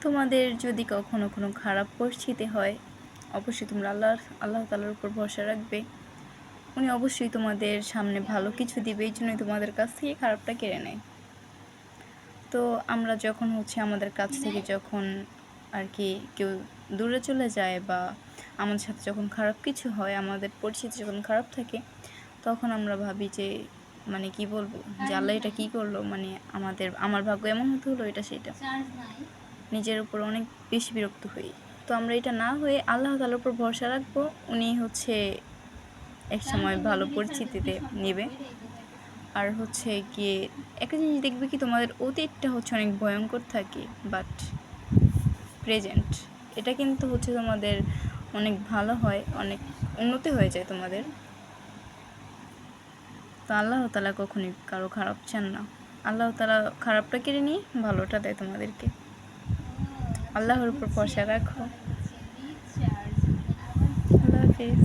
তোমাদের যদি কখনো কোনো খারাপ পরিস্থিতি হয়, অবশ্যই তোমরা আল্লাহ তাআলার উপর ভরসা রাখবে। উনি অবশ্যই তোমাদের সামনে ভালো কিছু দিবে, এই জন্যই তোমাদের কাছ থেকে খারাপটা কেড়ে নেয়। তো আমরা যখন আমাদের কাছ থেকে যখন আর কি কেউ দূরে চলে যায় বা আমাদের সাথে যখন খারাপ কিছু হয়, আমাদের পরিস্থিতি যখন খারাপ থাকে, তখন আমরা ভাবি যে মানে কি বলবো, যে আল্লাহ এটা কী করলো, মানে আমার ভাগ্য এমন হতে হলো, এটা সেটা, নিজের উপর অনেক বেশি বিরক্ত হই। তো আমরা এটা না হয়ে আল্লাহ তাআলার উপর ভরসা রাখবো। উনি এক সময় ভালো পরিস্থিতিতে নেবে। আর গিয়ে একটা জিনিস দেখবে কি, তোমাদের অতীতটা অনেক ভয়ঙ্কর থাকে, বাট প্রেজেন্ট এটা কিন্তু তোমাদের অনেক ভালো হয়, অনেক উন্নতি হয়ে যায় তোমাদের। তো আল্লাহ তাআলা কখনোই কারো খারাপ চান না। আল্লাহ তাআলা খারাপটা কেড়ে নিয়ে ভালোটা দেয় তোমাদেরকে। আল্লাহর উপর ভরসা রাখো। আল্লাহ হাফিজ।